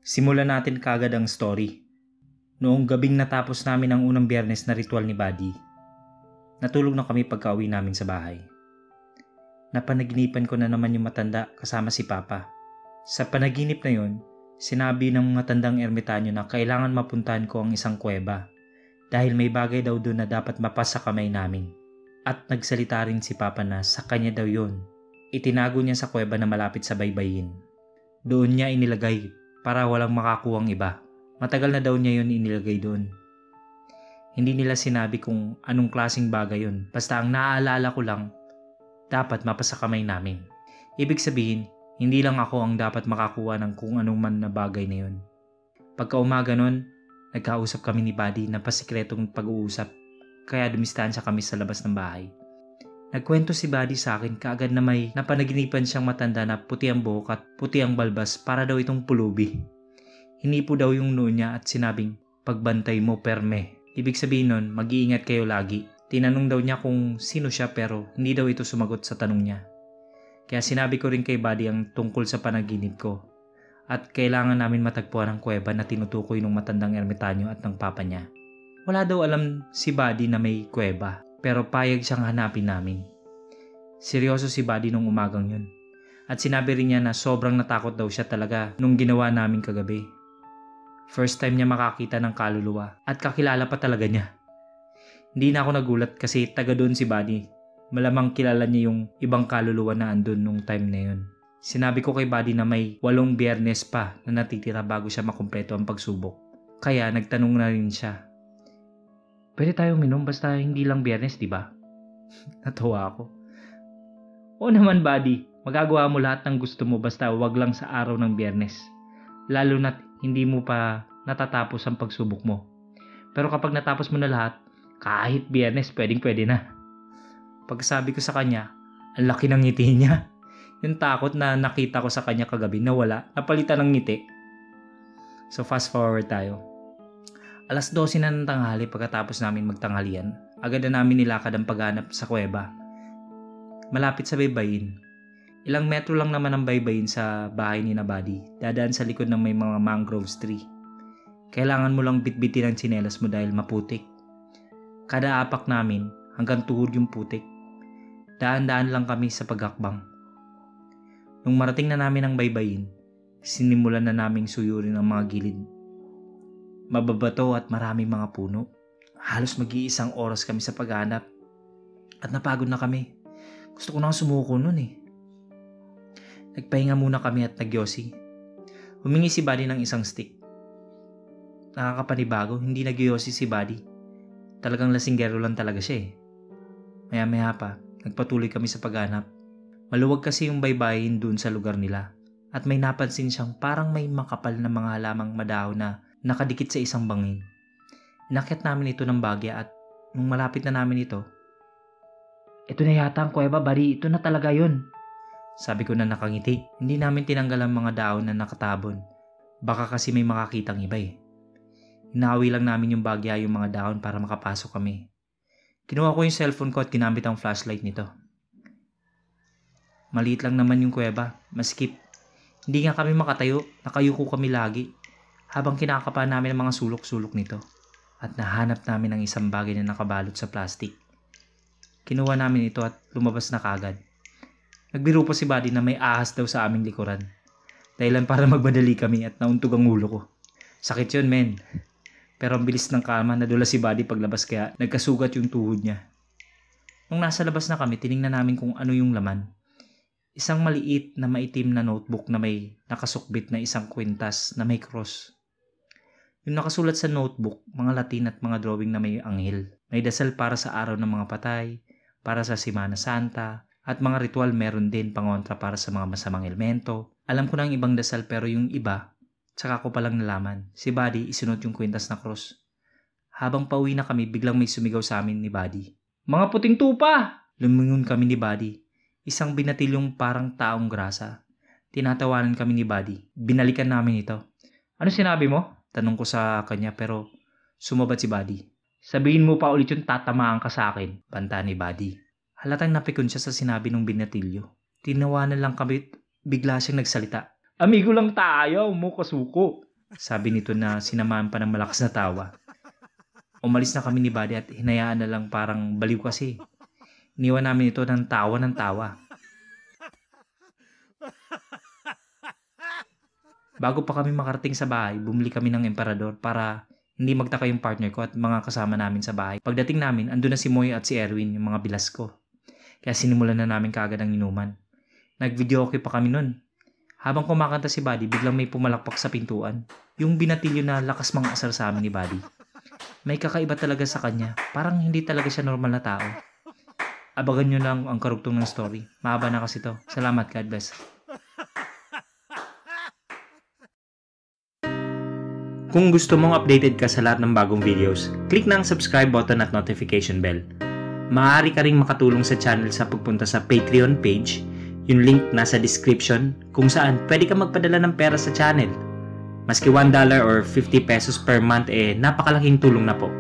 Simulan natin kagad ang story. Noong gabing natapos namin ang unang Biyernes na ritual ni Buddy, natulog na kami pagka-uwi namin sa bahay. Napanaginipan ko na naman yung matanda kasama si Papa. Sa panaginip na yon, sinabi ng matandang ermitanyo na kailangan mapuntahan ko ang isang kuweba dahil may bagay daw doon na dapat mapasa kamay namin. At nagsalita rin si Papa na sa kanya daw yon. Itinago niya sa kuweba na malapit sa baybayin. Doon niya inilagay para walang makakuhang iba. Matagal na daw niya yon inilagay doon. Hindi nila sinabi kung anong klaseng bagay yon. Basta ang naaalala ko lang, dapat mapasa kamay namin. Ibig sabihin, hindi lang ako ang dapat makakuha ng kung anong man na bagay na yon. Pagka umaga nun, nagkausap kami ni Buddy na pasikretong pag-uusap, kaya dumistansya kami sa labas ng bahay. Nagkwento si Buddy sa akin kaagad na may napanaginipan siyang matanda na puti ang buhok at puti ang balbas para daw itong pulubi. Hinipo daw yung noo niya at sinabing, "Pagbantay mo, perme." Ibig sabihin nun, mag-iingat kayo lagi. Tinanong daw niya kung sino siya pero hindi daw ito sumagot sa tanong niya. Kaya sinabi ko rin kay Buddy ang tungkol sa panaginip ko. At kailangan namin matagpuan ang kuweba na tinutukoy ng matandang ermitanyo at ng papa niya. Wala daw alam si Buddy na may kuweba pero payag siyang hanapin namin. Seryoso si Buddy nung umagang yun. At sinabi rin niya na sobrang natakot daw siya talaga nung ginawa namin kagabi. First time niya makakita ng kaluluwa at kakilala pa talaga niya. Hindi na ako nagulat kasi taga doon si Buddy. Malamang kilala niya yung ibang kaluluwa na andun nung time na yun. Sinabi ko kay Buddy na may 8 Biyernes pa na natitira bago siya makumpleto ang pagsubok. Kaya nagtanong na rin siya. "Pwede tayong minom basta hindi lang Biyernes, di ba?" Natawa ako. "Oo naman, Buddy. Magagawa mo lahat ng gusto mo basta wag lang sa araw ng Biyernes. Lalo na't hindi mo pa natatapos ang pagsubok mo. Pero kapag natapos mo na lahat, kahit Biyernes pwede na." Pagsabi ko sa kanya, ang laki ng ngiti niya. Yung takot na nakita ko sa kanya kagabi na wala, napalitan ng ngiti. So fast forward tayo. 12:00 na ng tanghali pagkatapos namin magtanghalian. Agad na namin nilakad ang paghanap sa kuweba. Malapit sa baybayin. Ilang metro lang naman ang baybayin sa bahay ni Buddy. Dadaan sa likod ng may mga mangroves tree. Kailangan mo lang bitbitin ang tsinelas mo dahil maputik. Kada apak namin, hanggang tuhod yung putik. Daan-daan lang kami sa paghakbang. Nung marating na namin ang baybayin, sinimulan na naming suyurin ang mga gilid. Mababato at maraming mga puno. Halos mag-iisang oras kami sa paghanap. At napagod na kami. Gusto ko na sumuko nun eh. Nagpahinga muna kami at nagyosi. Humingi si Buddy ng isang stick. Nakakapanibago, hindi nagyosi si Buddy. Talagang lasinggero lang talaga siya eh. Maya-maya pa, nagpatuloy kami sa paghanap. Maluwag kasi yung baybayin dun sa lugar nila. At may napansin siyang parang may makapal na mga halamang madahaw na nakadikit sa isang bangin. Inakyat namin ito ng bagya at nung malapit na namin ito, "Ito na yata ang kuweba, Buddy. Ito na talaga yun." Sabi ko na nakangiti. Hindi namin tinanggal ang mga daon na nakatabon. Baka kasi may makakitang iba eh. Inawi lang namin yung bagya yung mga daon para makapasok kami. Kinuha ko yung cellphone ko at ginamit ang flashlight nito. Maliit lang naman yung kuweba, maskip. Hindi nga kami makatayo, nakayuko kami lagi habang kinakapa namin ang mga sulok-sulok nito at nahanap namin ang isang bagay na nakabalot sa plastic. Kinuha namin ito at lumabas na kagad. Nagbiro pa si Buddy na may ahas daw sa aming likuran. Dahilan para magmadali kami at nauntog ang ulo ko. Sakit yun, men. Pero ang bilis ng kalma, nadula si Buddy paglabas kaya nagkasugat yung tuhod niya. Nung nasa labas na kami, tiningnan namin kung ano yung laman. Isang maliit na maitim na notebook na may nakasukbit na isang kwintas na may cross. Yung nakasulat sa notebook, mga Latin at mga drawing na may anghel. May dasal para sa araw ng mga patay, para sa Semana Santa, at mga ritual meron din pangontra para sa mga masamang elemento. Alam ko na ang ibang dasal pero yung iba, tsaka ko palang nalaman. Si Buddy isunod yung kwintas na cross. Habang pauwi na kami, biglang may sumigaw sa amin ni Buddy. "Mga puting tupa!" Lumingon kami ni Buddy. Isang binatilyong parang taong grasa. Tinatawanan kami ni Buddy. Binalikan namin ito. "Ano sinabi mo?" Tanong ko sa kanya pero sumabat si Buddy. "Sabihin mo pa ulit yung tatamaan ka sa akin," banta ni Buddy. Halatang napikon siya sa sinabi ng binatilyo. Tinawanan lang kami, bigla siyang nagsalita. "Amigo lang tayo, mo kasuko." Sabi nito na sinamahan pa ng malakas na tawa. Umalis na kami ni Buddy at hinayaan na lang parang baliw kasi. Iniwan namin ito ng tawa. Bago pa kami makarating sa bahay, bumili kami ng emperador para hindi magtaka yung partner ko at mga kasama namin sa bahay. Pagdating namin, andun na si Moy at si Erwin, yung mga bilas ko. Kaya sinimulan na namin kaagad ang inuman. Nag-video okay pa kami nun. Habang kumakanta si Buddy, biglang may pumalakpak sa pintuan. Yung binatilyo na lakas mga asar sa amin ni Buddy. May kakaiba talaga sa kanya. Parang hindi talaga siya normal na tao. Abagan nyo lang ang karugtong ng story. Mahaba na kasi to. Salamat, God bless. Kung gusto mong updated ka sa lahat ng bagong videos, click na ang subscribe button at notification bell. Maaari ka ring makatulong sa channel sa pagpunta sa Patreon page, yung link nasa description, kung saan pwede ka magpadala ng pera sa channel. Maski $1 or 50 pesos per month napakalaking tulong na po.